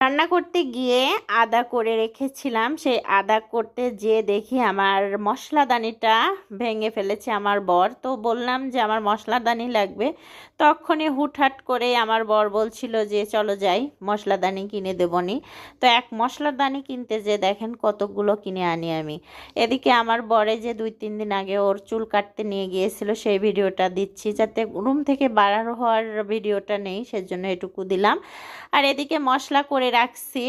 রান্না করতে গিয়ে আদা করে রেখেছিলাম, সেই আদা করতে যেয়ে দেখি আমার মশলাদানিটা ভেঙে ফেলেছে আমার বর। তো বললাম যে আমার মশলাদানি লাগবে, তখনই হুটহাট করে আমার বর বলছিল যে চলো যাই মশলাদানি কিনে দেবনি। তো এক মশলাদানি কিনতে যে দেখেন কতগুলো কিনে আনি আমি। এদিকে আমার বরে যে 2-3 দিন আগে ওর চুল কাটতে নিয়ে গিয়েছিল সেই ভিডিওটা দিচ্ছি, যাতে রুম থেকে বার হওয়ার ভিডিওটা নেই, সেজন্য এটুকু দিলাম। আর এদিকে মশলা করে রাখছি,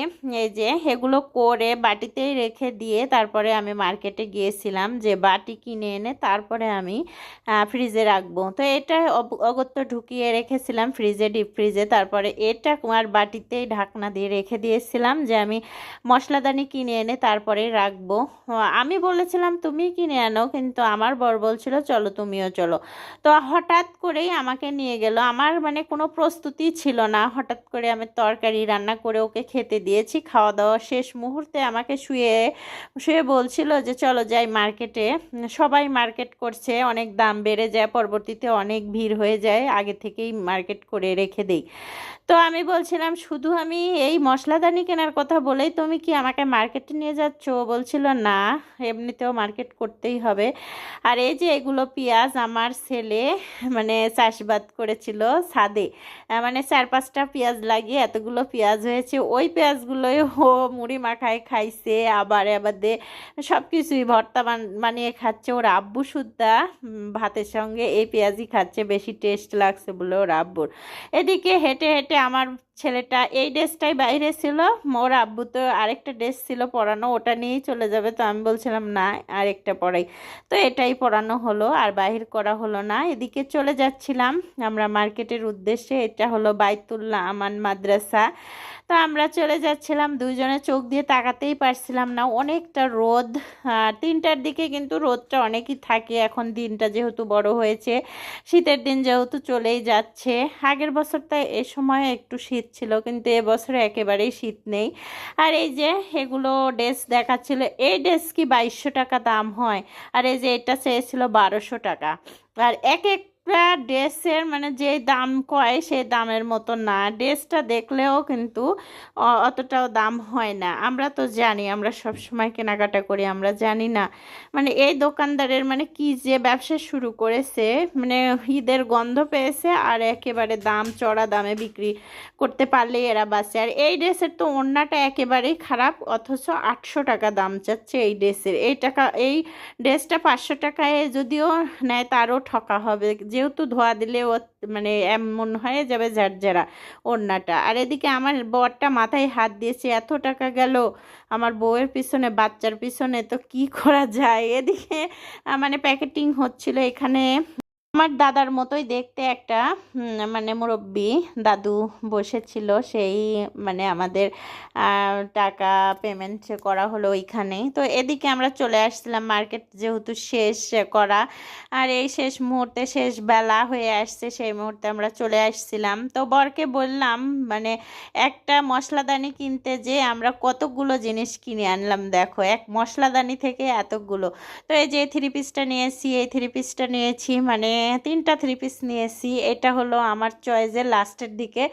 এই যে এগুলো করে বাটিতেই রেখে দিয়ে তারপরে আমি মার্কেটে গিয়েছিলাম যে বাটি কিনে এনে তারপরে আমি ফ্রিজে রাখবো। তো এটা অগত্য ঢুকিয়ে রেখেছিলাম ফ্রিজে, ডিপ ফ্রিজে। তারপরে এটা আর বাটিতেই ঢাকনা দিয়ে রেখে দিয়েছিলাম যে আমি মশলাদানি কিনে এনে তারপরে রাখবো। আমি বলেছিলাম তুমি কিনে আনো, কিন্তু আমার বর বলছিল চলো তুমিও চলো। তো হঠাৎ করেই আমাকে নিয়ে গেল, আমার মানে কোনো প্রস্তুতি ছিল না। হঠাৎ করে আমি তরকারি রান্না করে ওকে খেতে দিয়েছি, খাওয়া দাওয়া শেষ মুহূর্তে আমাকে শুয়ে শুয়ে বলছিল যে চলো যাই মার্কেটে। সবাই মার্কেট করছে, অনেক দাম বেড়ে যায়, পরবর্তীতে অনেক ভিড় হয়ে যায়, আগে থেকেই মার্কেট করে রেখে দেই। তো আমি বলছিলাম শুধু আমি এই মশলাদানি কেনার কথা বলেই তুমি কি আমাকে মার্কেটে নিয়ে যাচ্ছ? ও বলছিল না, এমনিতেও মার্কেট করতেই হবে। আর এই যে এগুলো পেঁয়াজ আমার ছেলে মানে চাষবাদ করেছিল ছাদে, মানে 4-5টা পেঁয়াজ লাগিয়ে এতগুলো পেঁয়াজ হয়েছে। ওই পেঁয়াজগুলোই ও মুড়ি মাখায় খাইছে, আবার দে সব কিছুই ভর্তা বানিয়ে খাচ্ছে। ওর আব্বু সুদ্ধা ভাতের সঙ্গে এই পেঁয়াজই খাচ্ছে, বেশি টেস্ট লাগছে বলে ওর আব্বুর। এদিকে হেঁটে হেঁটে আমার ছেলেটা এই ড্রেসটাই বাইরে ছিল, ওর আব্বু তো আরেকটা ড্রেস ছিল পরানো, ওটা নিয়েই চলে যাবে। তো আমি বলছিলাম না আরেকটা পরাই, তো এটাই পরানো হলো আর বাহির করা হলো না। এদিকে চলে যাচ্ছিলাম আমরা মার্কেটের উদ্দেশ্যে, এটা হলো বাইতুল্লাহ আমান মাদ্রাসা। তো আমরা চলে যাচ্ছিলাম, দুইজনে চোখ দিয়ে তাকাতেই পারছিলাম না, অনেকটা রোদ। 3টার দিকে কিন্তু রোদটা অনেকই থাকে, এখন দিনটা যেহেতু বড় হয়েছে, শীতের দিন যেহেতু চলেই যাচ্ছে। আগের বছরটা এ সময় একটু শীত ছিল, কিন্তু এবছরে একেবারেই শীত নেই। আর এই যে এগুলো ড্রেস দেখাচ্ছিল, এই ড্রেস কি 2200 টাকা দাম হয়, আর এই যে এটা চেয়েছিল 1200 টাকা। আর এক একটা ড্রেসের মানে যে দাম কয় সেই দামের মতো না, ড্রেসটা দেখলেও কিন্তু অতটাও দাম হয় না। আমরা তো জানি, আমরা সব সময় কেনাকাটা করি, আমরা জানি না মানে এই দোকানদারের মানে কি যে ব্যবসা শুরু করেছে, মানে ঈদের গন্ধ পেয়েছে আর একেবারে দাম চড়া দামে বিক্রি করতে পারলেই এরা বাঁচে। আর এই ড্রেসের তো ওড়নাটা একেবারেই খারাপ, অথচ 800 টাকা দাম চাচ্ছে এই ড্রেসের। এই ড্রেসটা 500 টাকায় যদিও নেয় তারও ঠকা হবে, যেহেতু ধোয়া দিলে ও মানে এমন হয়ে যাবে ঝারঝারা ওড়নাটা। আর এদিকে আমার বরটা মাথায় হাত দিয়েছে, এত টাকা গেল আমার বউয়ের পিছনে, বাচ্চার পিছনে, তো কি করা যায়। এদিকে মানে প্যাকেটিং হচ্ছিল এখানে। আমার দাদার মতোই দেখতে একটা মানে মুরব্বি দাদু বসেছিল, সেই মানে আমাদের টাকা পেমেন্ট করা হলো ওইখানেই। তো এদিকে আমরা চলে আসছিলাম, মার্কেট যেহেতু শেষ করা, আর এই শেষ মুহূর্তে শেষ বেলা হয়ে আসছে, সেই মুহূর্তে আমরা চলে আসছিলাম। তো বরকে বললাম মানে একটা মশলাদানি কিনতে যে আমরা কতগুলো জিনিস কিনে আনলাম, দেখো এক মশলাদানি থেকে এতগুলো। তো এই যে 3 পিসটা নিয়েছি, এই 3 পিসটা নিয়েছি, মানে 3টা 3 পিস নিয়েছি। এটা হলো আমার চয়েসের লাস্টের দিকে,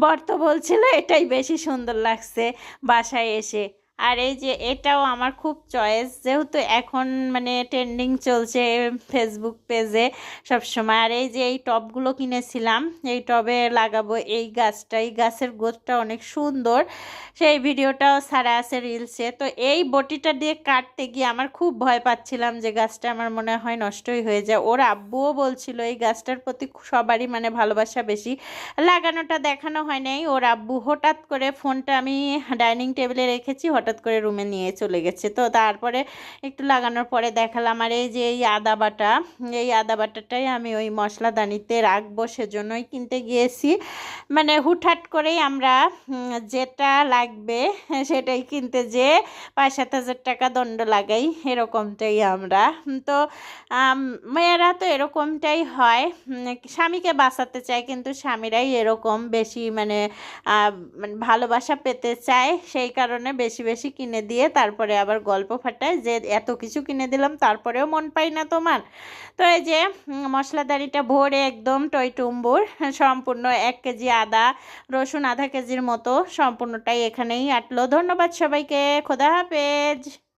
বর তো বলছিল এটাই বেশি সুন্দর লাগছে বাসায় এসে। আর এই যে এটাও আমার খুব চয়েস, যেহেতু এখন মানে ট্রেন্ডিং চলছে ফেসবুক পেজে সব সময়। আর এই যে এই টবগুলো কিনেছিলাম, এই টবে লাগাবো এই গাছটা, এই গাছের গোছটা অনেক সুন্দর, সেই ভিডিওটাও ছাড়া আছে রিলসে। তো এই বটিটা দিয়ে কাটতে গিয়ে আমার খুব ভয় পাচ্ছিলাম যে গাছটা আমার মনে হয় নষ্টই হয়ে যায়। ওর আব্বুও বলছিল এই গাছটার প্রতি সবারই মানে ভালোবাসা বেশি, লাগানোটা দেখানো হয় নাই। ওর আব্বু হঠাৎ করে ফোনটা আমি ডাইনিং টেবিলে রেখেছি, হঠাৎ করে রুমে নিয়ে চলে গেছে। তো তারপরে একটু লাগানোর পরে দেখালাম। আর এই যে এই আদা বাটা, এই আদা বাটাটাই আমি ওই মশলাদানিতে রাখবো, সেজন্যই কিনতে গিয়েছি। মানে হুটহাট করেই আমরা যেটা লাগবে সেটাই কিনতে যে 5-7 হাজার টাকা দণ্ড লাগাই, এরকমটাই আমরা। তো মেয়েরা তো এরকমটাই হয়, স্বামীকে বাঁচাতে চায়, কিন্তু স্বামীরাই এরকম বেশি মানে মানে ভালোবাসা পেতে চায়, সেই কারণে বেশি বেশি বেশি কিনে দিয়ে তারপরে আবার গল্প ফাটায় যে এত কিছু কিনে দিলাম তারপরেও মন পাই না তোমার। তো এই যে মশলাদানিটা ভরে একদম টইটুম্বুর সম্পূর্ণ 1 কেজি আদা রসুন আধা কেজির মতো সম্পূর্ণটাই এখানেই আটলো। ধন্যবাদ সবাইকে, খোদা হাফেজ।